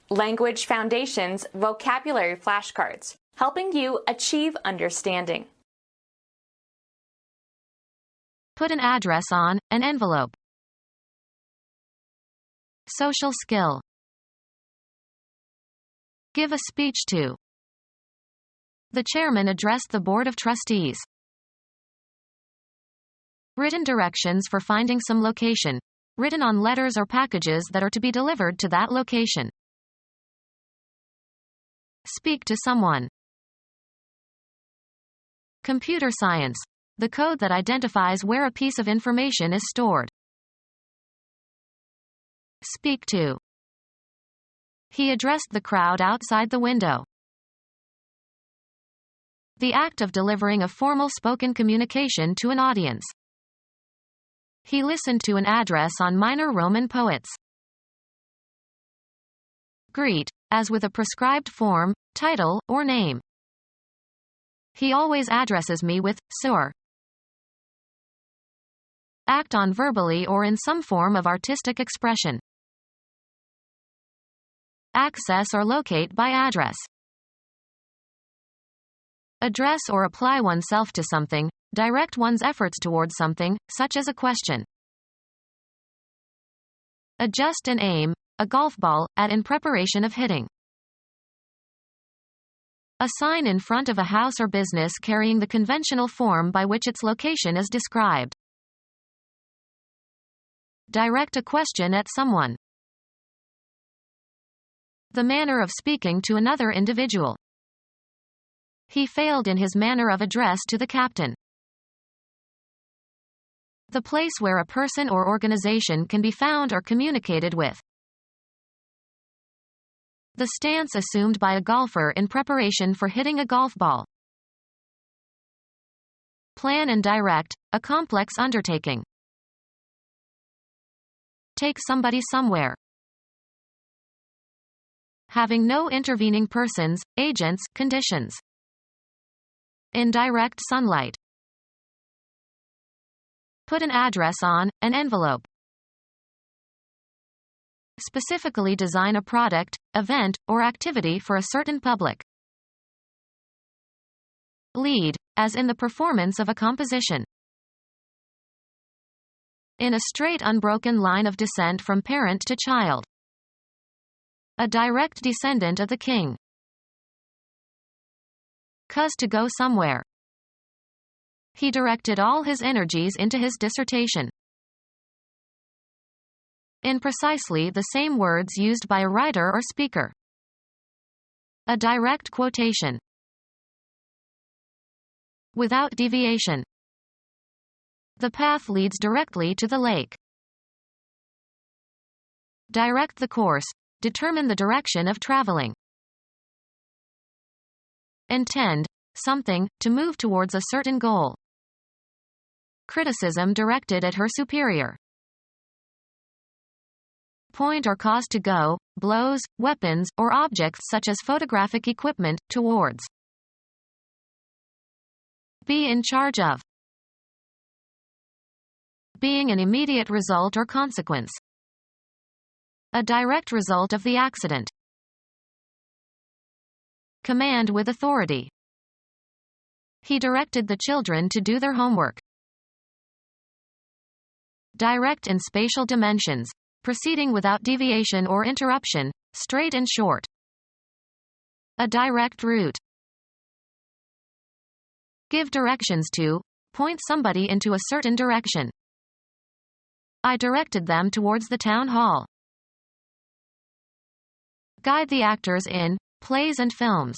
Language Foundations Vocabulary Flashcards, helping you achieve understanding. Put an address on an envelope. Social skill. Give a speech to. The chairman addressed the board of trustees. Written directions for finding some location, written on letters or packages that are to be delivered to that location. Speak to someone. Computer science. The code that identifies where a piece of information is stored. Speak to. He addressed the crowd outside the window. The act of delivering a formal spoken communication to an audience. He listened to an address on minor Roman poets. Greet, as with a prescribed form, title, or name. He always addresses me with, sir. Act on verbally or in some form of artistic expression. Access or locate by address. Address or apply oneself to something, direct one's efforts towards something, such as a question. Adjust and aim, a golf ball, at in preparation of hitting. A sign in front of a house or business carrying the conventional form by which its location is described. Direct a question at someone. The manner of speaking to another individual. He failed in his manner of address to the captain. The place where a person or organization can be found or communicated with. The stance assumed by a golfer in preparation for hitting a golf ball. Plan and direct, a complex undertaking. Take somebody somewhere. Having no intervening persons, agents, conditions. In direct sunlight. Put an address on an envelope. Specifically design a product, event, or activity for a certain public. Lead, as in the performance of a composition. In a straight unbroken line of descent from parent to child. A direct descendant of the king. Cause to go somewhere. He directed all his energies into his dissertation. In precisely the same words used by a writer or speaker. A direct quotation. Without deviation. The path leads directly to the lake. Direct the course. Determine the direction of traveling. Intend, something, to move towards a certain goal. Criticism directed at her superior. Point or cause to go, blows, weapons, or objects such as photographic equipment, towards. Be in charge of. Being an immediate result or consequence. A direct result of the accident. Command with authority. He directed the children to do their homework. Direct in spatial dimensions, proceeding without deviation or interruption, straight and short. A direct route. Give directions to, point somebody into a certain direction. I directed them towards the town hall. Guide the actors in plays and films.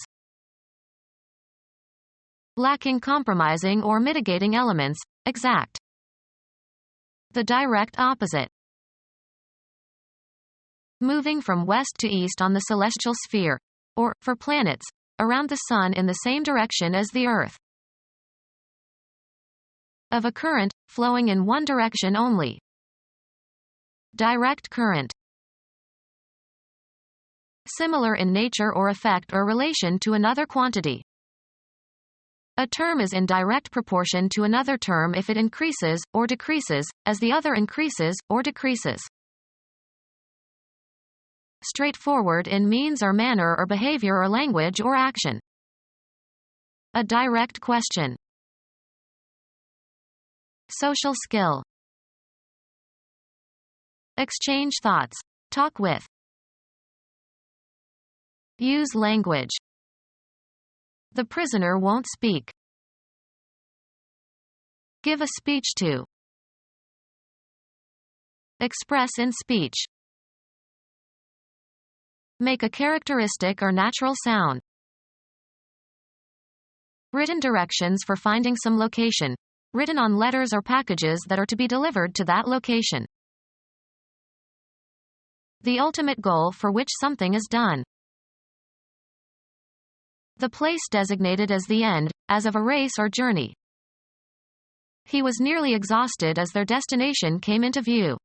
Lacking compromising or mitigating elements, exact. The direct opposite. Moving from west to east on the celestial sphere, or, for planets, around the sun in the same direction as the Earth. Of a current, flowing in one direction only. Direct current. Similar in nature or effect or relation to another quantity. A term is in direct proportion to another term if it increases, or decreases, as the other increases, or decreases. straightforward in means or manner or behavior or language or action. A direct question. Social skill. Exchange thoughts. Talk with. Use language. The prisoner won't speak. Give a speech to. Express in speech. Make a characteristic or natural sound. Written directions for finding some location. Written on letters or packages that are to be delivered to that location. The ultimate goal for which something is done. The place designated as the end, as of a race or journey. He was nearly exhausted as their destination came into view.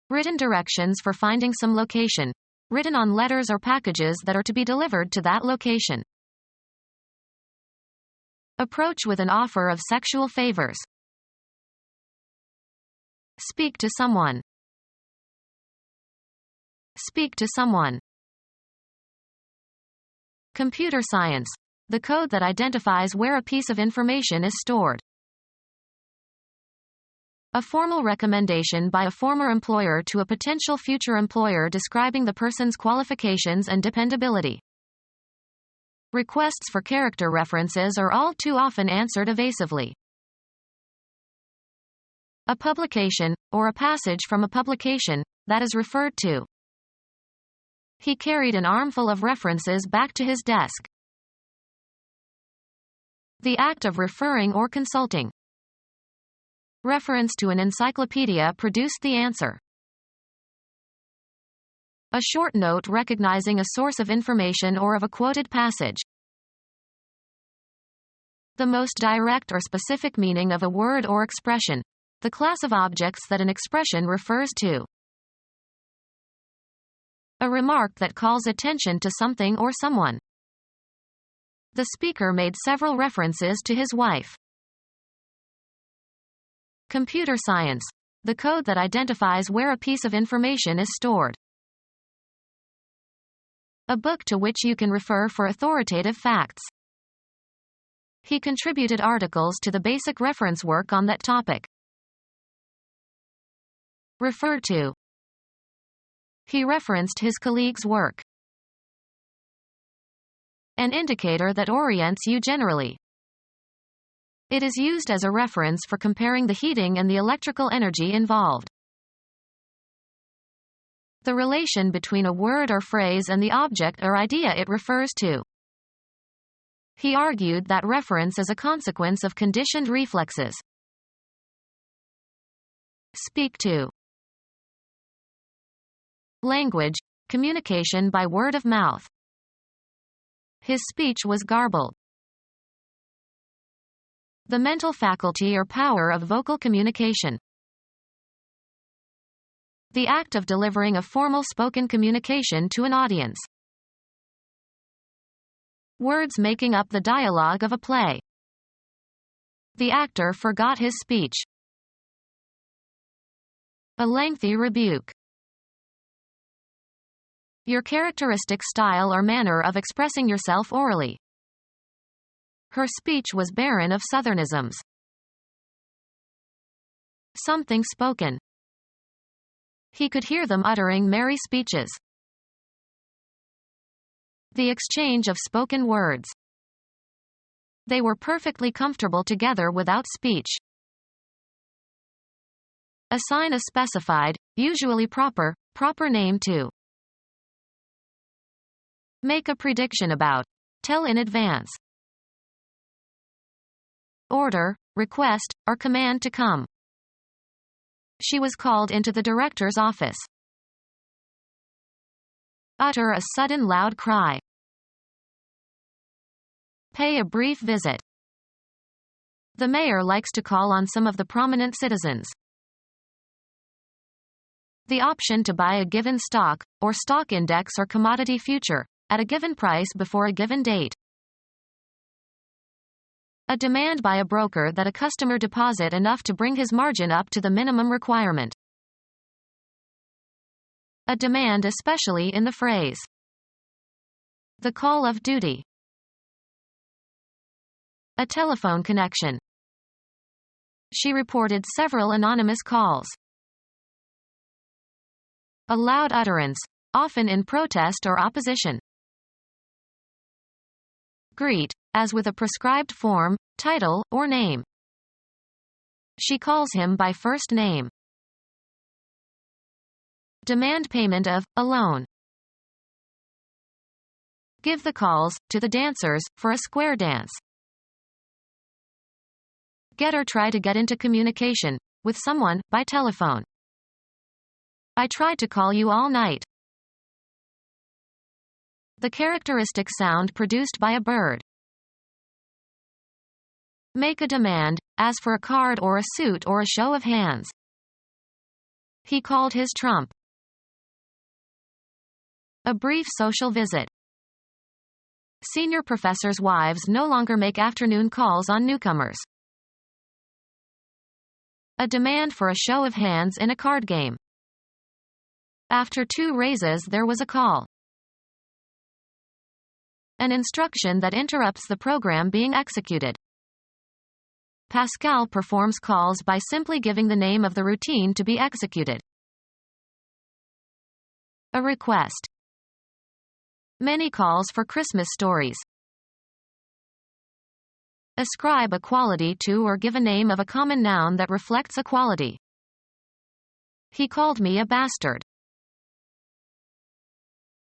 Written directions for finding some location. Written on letters or packages that are to be delivered to that location. Approach with an offer of sexual favors. Speak to someone. Speak to someone. Computer science. The code that identifies where a piece of information is stored. A formal recommendation by a former employer to a potential future employer describing the person's qualifications and dependability. Requests for character references are all too often answered evasively. A publication, or a passage from a publication, that is referred to. He carried an armful of references back to his desk. The act of referring or consulting. Reference to an encyclopedia produced the answer. A short note recognizing a source of information or of a quoted passage. The most direct or specific meaning of a word or expression. The class of objects that an expression refers to. A remark that calls attention to something or someone. The speaker made several references to his wife. Computer science. The code that identifies where a piece of information is stored. A book to which you can refer for authoritative facts. He contributed articles to the basic reference work on that topic. Refer to. He referenced his colleague's work. An indicator that orients you generally. It is used as a reference for comparing the heating and the electrical energy involved. The relation between a word or phrase and the object or idea it refers to. He argued that reference is a consequence of conditioned reflexes. Speak to. Language, communication by word of mouth. His speech was garbled. The mental faculty or power of vocal communication. The act of delivering a formal spoken communication to an audience. Words making up the dialogue of a play. The actor forgot his speech. A lengthy rebuke. Your characteristic style or manner of expressing yourself orally. Her speech was barren of southernisms. Something spoken. He could hear them uttering merry speeches. The exchange of spoken words. They were perfectly comfortable together without speech. Assign a specified, usually proper name to. Make a prediction about. Tell in advance. Order, request, or command to come. She was called into the director's office. Utter a sudden loud cry. Pay a brief visit. The mayor likes to call on some of the prominent citizens. The option to buy a given stock, or stock index or commodity future, at a given price before a given date. A demand by a broker that a customer deposit enough to bring his margin up to the minimum requirement. A demand, especially in the phrase the call of duty. A telephone connection. She reported several anonymous calls. A loud utterance, often in protest or opposition. Greet, as with a prescribed form, title, or name. She calls him by first name. Demand payment of a loan. Give the calls to the dancers for a square dance. Get or try to get into communication with someone by telephone. I tried to call you all night. The characteristic sound produced by a bird. Make a demand, as for a card or a suit or a show of hands. He called his trump. A brief social visit. Senior professors' wives no longer make afternoon calls on newcomers. A demand for a show of hands in a card game. After 2 raises there was a call. An instruction that interrupts the program being executed. Pascal performs calls by simply giving the name of the routine to be executed. A request. Many calls for Christmas stories. Ascribe a quality to or give a name of a common noun that reflects a quality. He called me a bastard.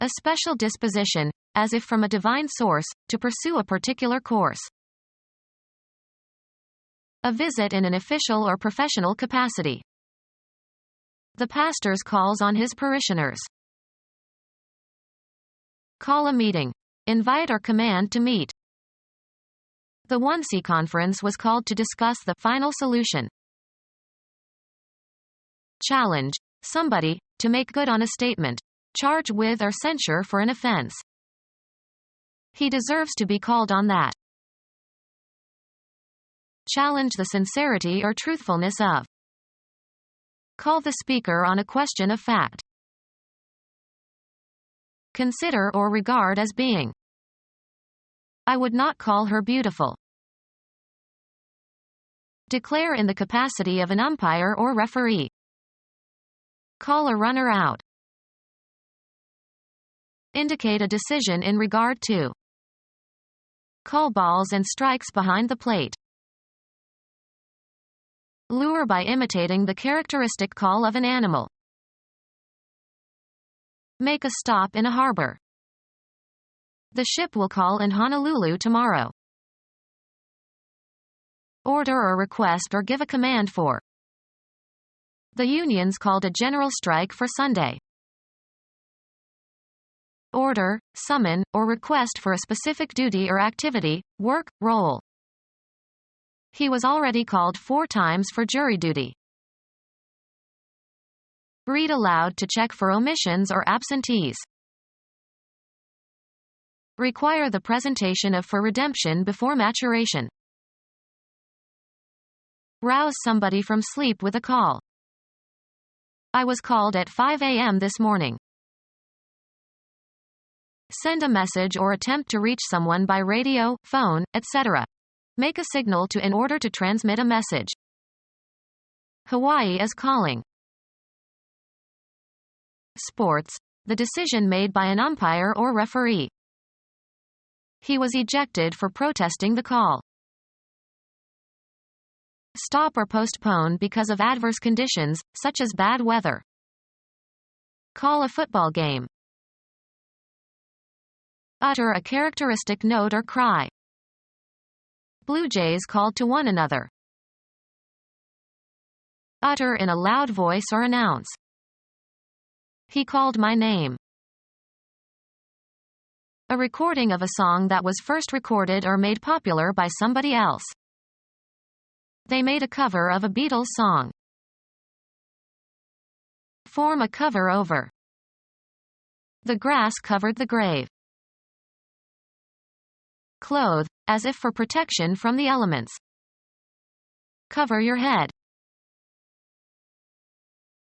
A special disposition, as if from a divine source, to pursue a particular course. A visit in an official or professional capacity. The pastor's calls on his parishioners. Call a meeting. Invite or command to meet. The 1C conference was called to discuss the final solution. Challenge somebody to make good on a statement, charge with or censure for an offense. He deserves to be called on that. Challenge the sincerity or truthfulness of. Call the speaker on a question of fact. Consider or regard as being. I would not call her beautiful. Declare in the capacity of an umpire or referee. Call a runner out. Indicate a decision in regard to. Call balls and strikes behind the plate. Lure by imitating the characteristic call of an animal. Make a stop in a harbor. The ship will call in Honolulu tomorrow. Order or request or give a command for. The unions called a general strike for Sunday. Order, summon, or request for a specific duty or activity, work, role. He was already called 4 times for jury duty. Read aloud to check for omissions or absentees. Require the presentation of for redemption before maturation. Rouse somebody from sleep with a call. I was called at 5 a.m. this morning. Send a message or attempt to reach someone by radio, phone, etc. Make a signal to in order to transmit a message. Hawaii is calling. Sports, the decision made by an umpire or referee. He was ejected for protesting the call. Stop or postpone because of adverse conditions, such as bad weather. Call a football game. Utter a characteristic note or cry. Blue Jays called to one another. Utter in a loud voice or announce. He called my name. A recording of a song that was first recorded or made popular by somebody else. They made a cover of a Beatles song. Form a cover over. The grass covered the grave. Clothe, as if for protection from the elements. Cover your head.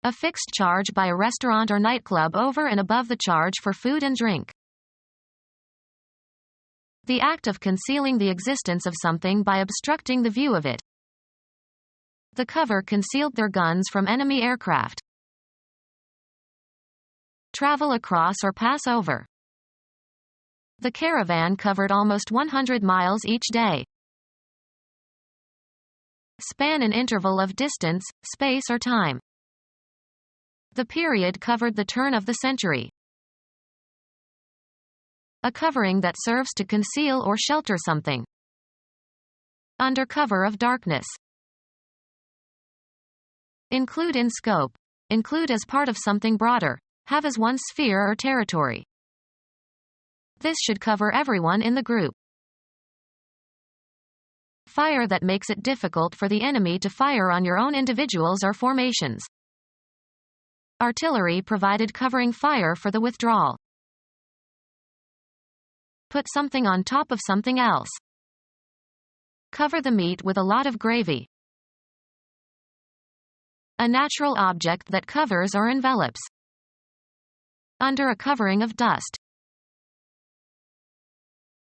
A fixed charge by a restaurant or nightclub over and above the charge for food and drink. The act of concealing the existence of something by obstructing the view of it. The cover concealed their guns from enemy aircraft. Travel across or pass over. The caravan covered almost 100 miles each day. Span an interval of distance, space or time. The period covered the turn of the century. A covering that serves to conceal or shelter something. Under cover of darkness. Include in scope. Include as part of something broader. Have as one sphere or territory. This should cover everyone in the group. Fire that makes it difficult for the enemy to fire on your own individuals or formations. Artillery provided covering fire for the withdrawal. Put something on top of something else. Cover the meat with a lot of gravy. A natural object that covers or envelops. Under a covering of dust.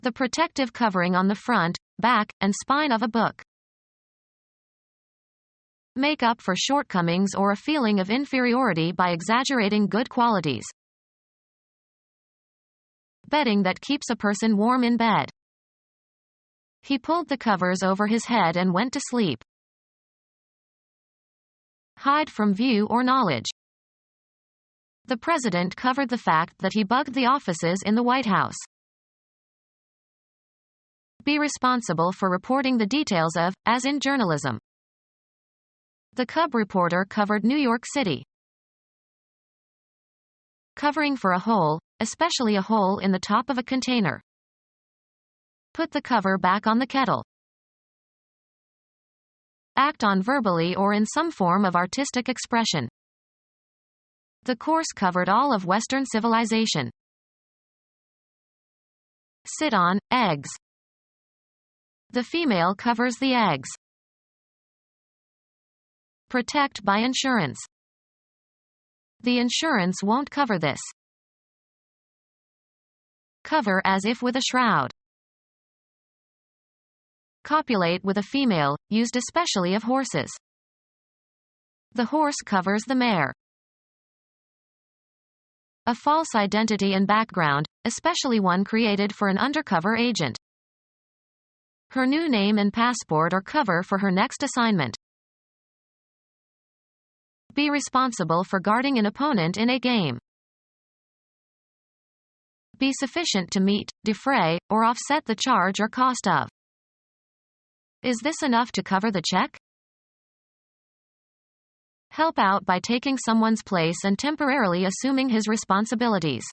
The protective covering on the front, back, and spine of a book. Make up for shortcomings or a feeling of inferiority by exaggerating good qualities. Bedding that keeps a person warm in bed. He pulled the covers over his head and went to sleep. Hide from view or knowledge. The president covered the fact that he bugged the offices in the White House. Be responsible for reporting the details of, as in journalism. The cub reporter covered New York City. Covering for a hole, especially a hole in the top of a container. Put the cover back on the kettle. Act on verbally or in some form of artistic expression. The course covered all of Western civilization. Sit on, eggs. The female covers the eggs. Protect by insurance. The insurance won't cover this. Cover as if with a shroud. Copulate with a female, used especially of horses. The horse covers the mare. A false identity and background, especially one created for an undercover agent. Her new name and passport or cover for her next assignment. Be responsible for guarding an opponent in a game. Be sufficient to meet, defray, or offset the charge or cost of. Is this enough to cover the check? Help out by taking someone's place and temporarily assuming his responsibilities.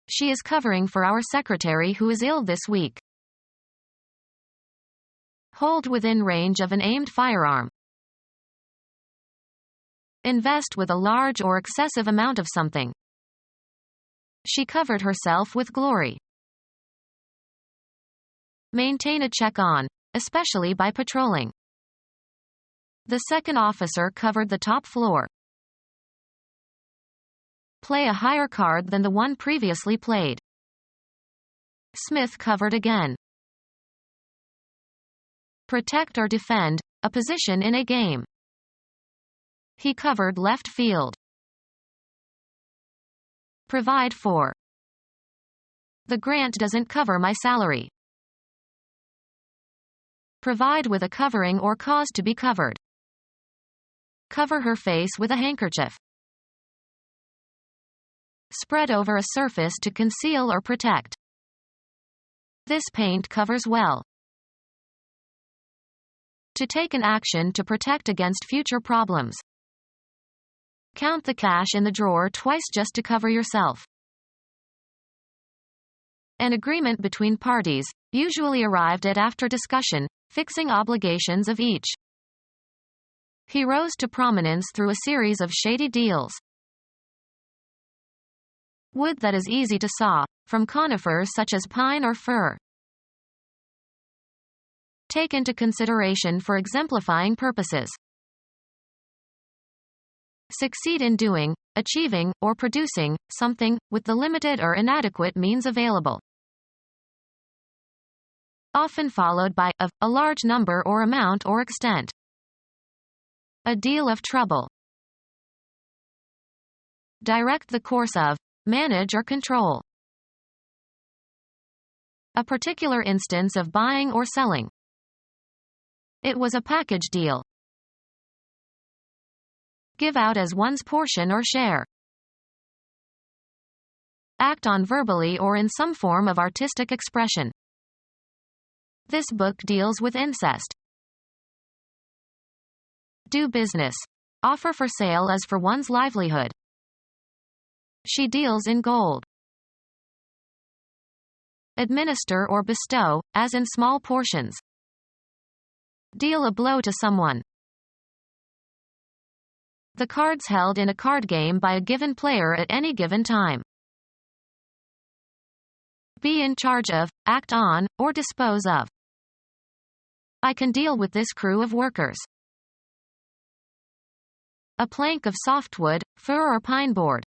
She is covering for our secretary who is ill this week. Hold within range of an aimed firearm. Invest with a large or excessive amount of something. She covered herself with glory. Maintain a check on, especially by patrolling. The second officer covered the top floor. Play a higher card than the one previously played. Smith covered again. Protect or defend, a position in a game. He covered left field. Provide for. The grant doesn't cover my salary. Provide with a covering or cause to be covered. Cover her face with a handkerchief. Spread over a surface to conceal or protect. This paint covers well. To take an action to protect against future problems. Count the cash in the drawer twice just to cover yourself. An agreement between parties, usually arrived at after discussion, fixing obligations of each. He rose to prominence through a series of shady deals. Wood that is easy to saw, from conifers such as pine or fir. Take into consideration for exemplifying purposes. Succeed in doing, achieving, or producing something, with the limited or inadequate means available. Often followed by of, a large number or amount or extent. A deal of trouble. Direct the course of, manage or control. A particular instance of buying or selling. It was a package deal. Give out as one's portion or share. Act on verbally or in some form of artistic expression. This book deals with incest. Do business. Offer for sale as for one's livelihood. She deals in gold. Administer or bestow, as in small portions. Deal a blow to someone. The cards held in a card game by a given player at any given time. Be in charge of, act on, or dispose of. I can deal with this crew of workers. A plank of softwood, fir or pine board.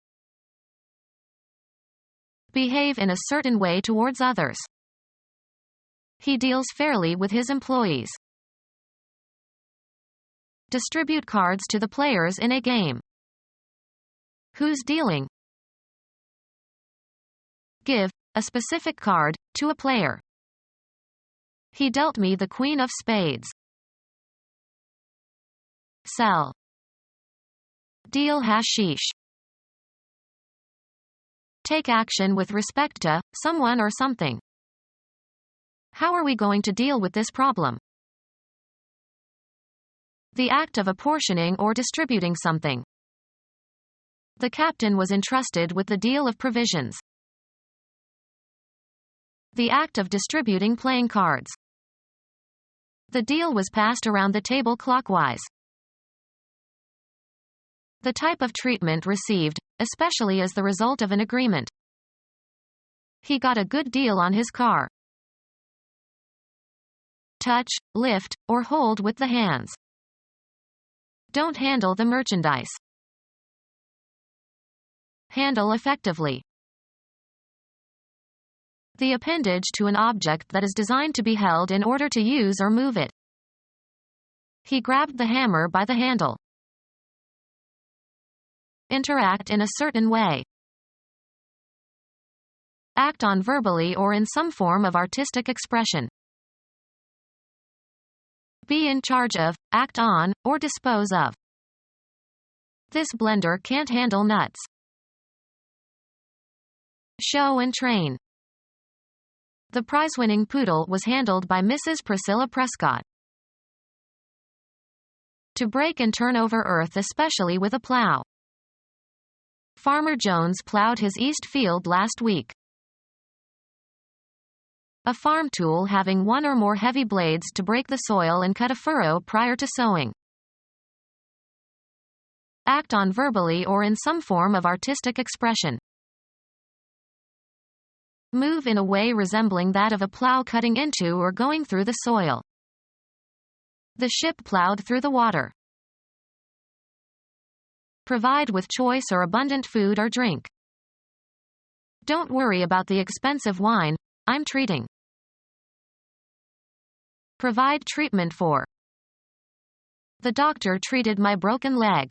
Behave in a certain way towards others. He deals fairly with his employees. Distribute cards to the players in a game. Who's dealing? Give, a specific card, to a player. He dealt me the queen of spades. Sell. Deal hashish. Take action with respect to someone or something. How are we going to deal with this problem? The act of apportioning or distributing something. The captain was entrusted with the deal of provisions. The act of distributing playing cards. The deal was passed around the table clockwise. The type of treatment received, especially as the result of an agreement. He got a good deal on his car. Touch, lift, or hold with the hands. Don't handle the merchandise. Handle effectively. The appendage to an object that is designed to be held in order to use or move it. He grabbed the hammer by the handle. Interact in a certain way. Act on verbally or in some form of artistic expression. Be in charge of, act on, or dispose of. This blender can't handle nuts. Show and train. The prize-winning poodle was handled by Mrs. Priscilla Prescott. To break and turn over earth, especially with a plow. Farmer Jones plowed his east field last week. A farm tool having one or more heavy blades to break the soil and cut a furrow prior to sowing. Act on verbally or in some form of artistic expression. Move in a way resembling that of a plow cutting into or going through the soil. The ship plowed through the water. Provide with choice or abundant food or drink. Don't worry about the expensive wine, I'm treating. Provide treatment for. The doctor treated my broken leg.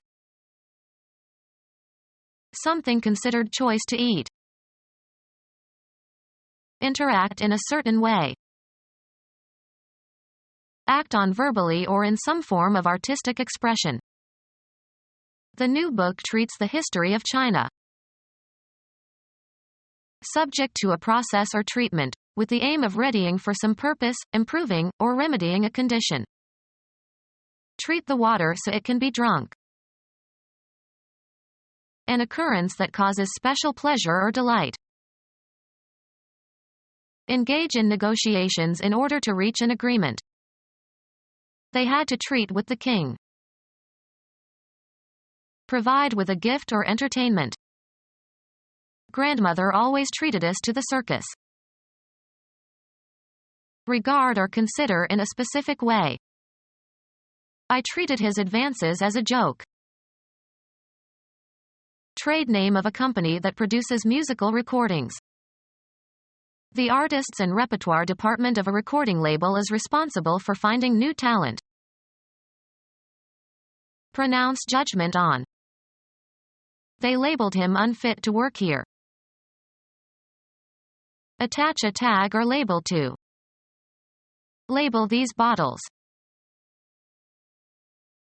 Something considered choice to eat. Interact in a certain way. Act on verbally or in some form of artistic expression. The new book treats the history of China. Subject to a process or treatment, with the aim of readying for some purpose, improving, or remedying a condition. Treat the water so it can be drunk. An occurrence that causes special pleasure or delight. Engage in negotiations in order to reach an agreement. They had to treat with the king. Provide with a gift or entertainment. Grandmother always treated us to the circus. Regard or consider in a specific way. I treated his advances as a joke. trade name of a company that produces musical recordings. The artists and repertoire department of a recording label is responsible for finding new talent. Pronounce judgment on. They labeled him unfit to work here. Attach a tag or label to. Label these bottles.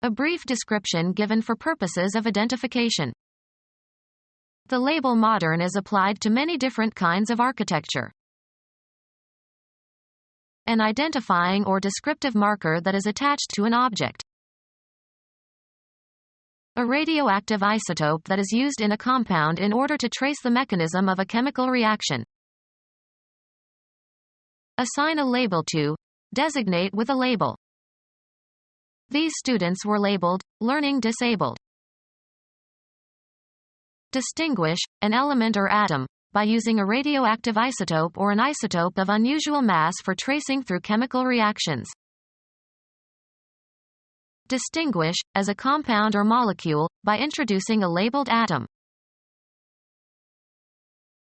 A brief description given for purposes of identification. The label modern is applied to many different kinds of architecture. An identifying or descriptive marker that is attached to an object. A radioactive isotope that is used in a compound in order to trace the mechanism of a chemical reaction. Assign a label to. Designate with a label. These students were labeled, learning disabled. Distinguish, an element or atom, by using a radioactive isotope or an isotope of unusual mass for tracing through chemical reactions. Distinguish, as a compound or molecule, by introducing a labeled atom.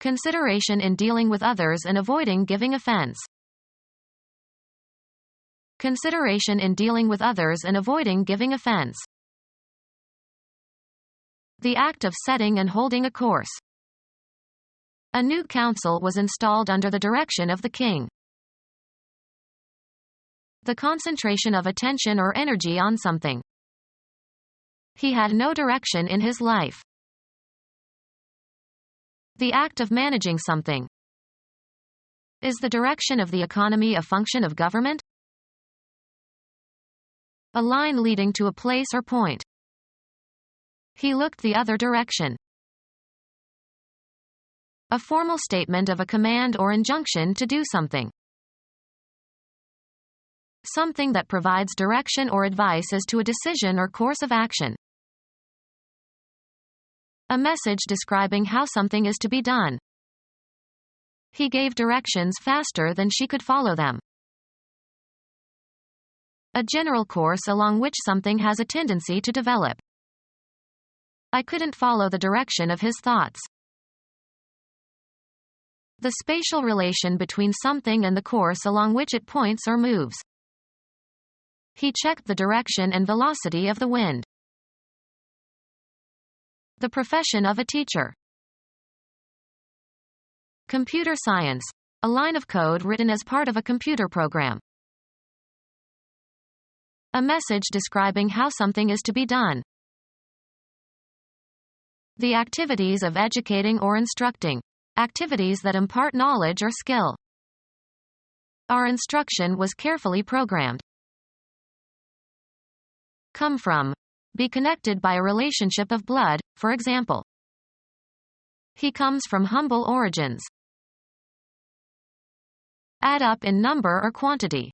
Consideration in dealing with others and avoiding giving offense. Consideration in dealing with others and avoiding giving offense. The act of setting and holding a course. A new council was installed under the direction of the king. The concentration of attention or energy on something. He had no direction in his life. The act of managing something. Is the direction of the economy a function of government? A line leading to a place or point. He looked the other direction. A formal statement of a command or injunction to do something. Something that provides direction or advice as to a decision or course of action. A message describing how something is to be done. He gave directions faster than she could follow them. A general course along which something has a tendency to develop. I couldn't follow the direction of his thoughts. The spatial relation between something and the course along which it points or moves. He checked the direction and velocity of the wind. The profession of a teacher. Computer science. A line of code written as part of a computer program. A message describing how something is to be done. The activities of educating or instructing. Activities that impart knowledge or skill. Our instruction was carefully programmed. Come from. Be connected by a relationship of blood, for example. He comes from humble origins. Add up in number or quantity.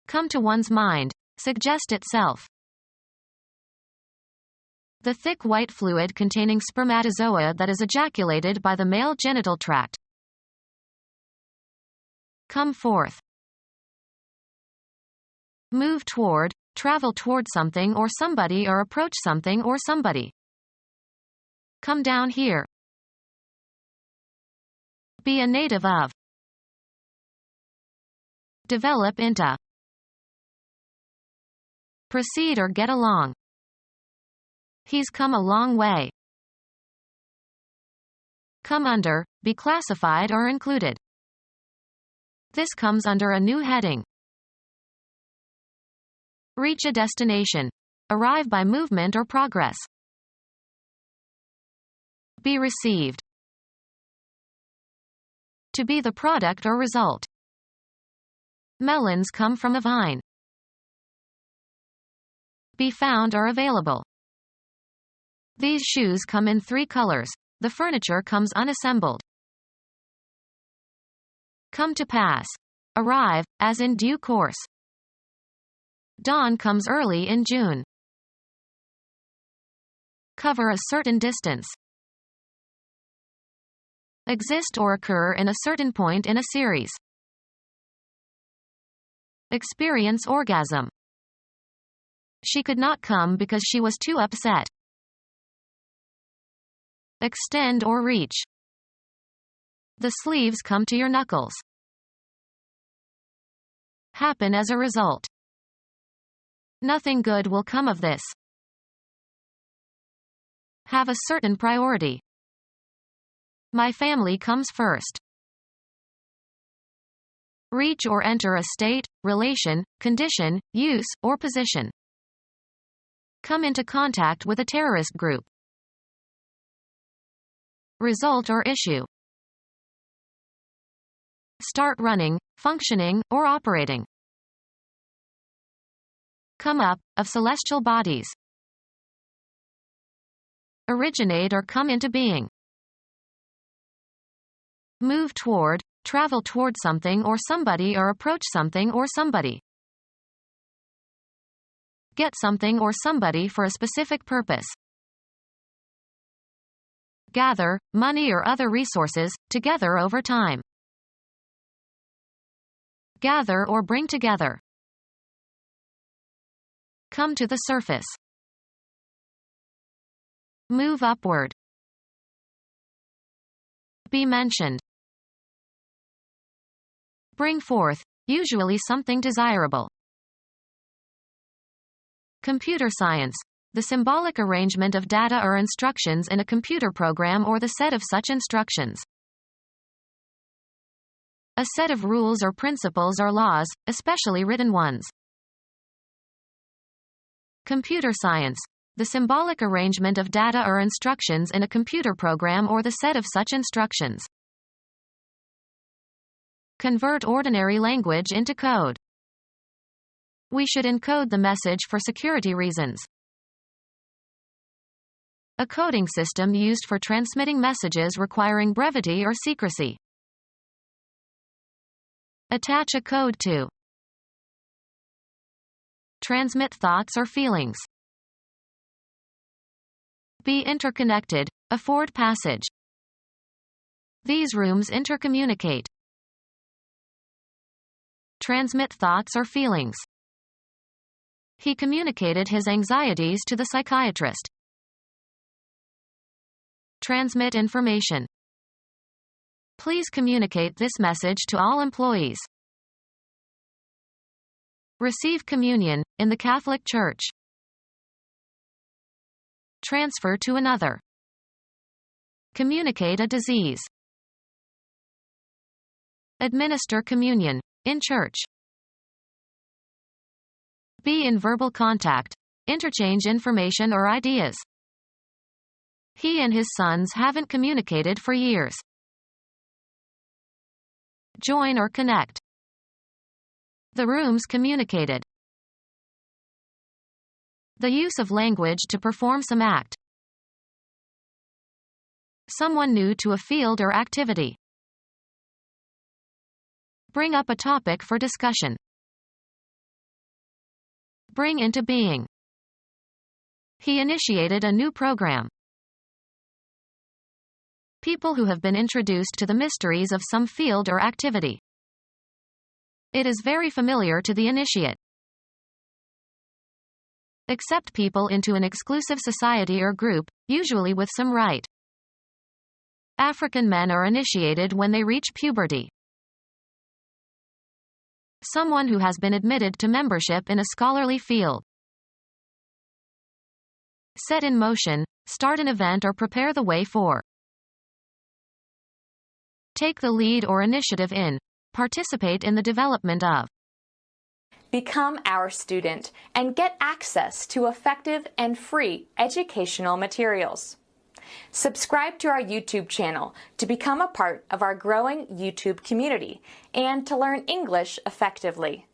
Come to one's mind. Suggest itself. The thick white fluid containing spermatozoa that is ejaculated by the male genital tract. Come forth. Move toward, travel toward something or somebody or approach something or somebody. Come down here. Be a native of. Develop into. Proceed or get along. He's come a long way. Come under, be classified or included. This comes under a new heading. Reach a destination. Arrive by movement or progress. Be received. To be the product or result. Melons come from a vine. Be found or available. These shoes come in 3 colors. The furniture comes unassembled. Come to pass. Arrive, as in due course. Dawn comes early in June. Cover a certain distance. Exist or occur in a certain point in a series. Experience orgasm. She could not come because she was too upset. extend or reach. The sleeves come to your knuckles. Happen as a result. Nothing good will come of this. Have a certain priority. My family comes first. Reach or enter a state, relation, condition, use, or position. Come into contact with a terrorist group. Result or issue. Start running, functioning, or operating. Come up, of celestial bodies. Originate or come into being. Move toward, travel toward something or somebody or approach something or somebody. Get something or somebody for a specific purpose. Gather, money or other resources, together over time. Gather or bring together. Come to the surface. Move upward. Be mentioned. Bring forth, usually something desirable. Computer science. The symbolic arrangement of data or instructions in a computer program or the set of such instructions. A set of rules or principles or laws, especially written ones. Computer science. The symbolic arrangement of data or instructions in a computer program or the set of such instructions. Convert ordinary language into code. We should encode the message for security reasons. A coding system used for transmitting messages requiring brevity or secrecy. Attach a code to. Transmit thoughts or feelings. Be interconnected, afford passage. These rooms intercommunicate. Transmit thoughts or feelings. He communicated his anxieties to the psychiatrist. Transmit information. Please communicate this message to all employees. Receive communion, in the Catholic Church. Transfer to another. Communicate a disease. Administer communion, in church. Be in verbal contact. Interchange information or ideas. He and his sons haven't communicated for years. Join or connect. The rooms communicated. The use of language to perform some act. Someone new to a field or activity. Bring up a topic for discussion. Bring into being. He initiated a new program. People who have been introduced to the mysteries of some field or activity. It is very familiar to the initiate. Accept people into an exclusive society or group, usually with some right. African men are initiated when they reach puberty. Someone who has been admitted to membership in a scholarly field. Set in motion, start an event or prepare the way for. Take the lead or initiative in. Participate in the development of. Become our student and get access to effective and free educational materials. Subscribe to our YouTube channel to become a part of our growing YouTube community and to learn English effectively.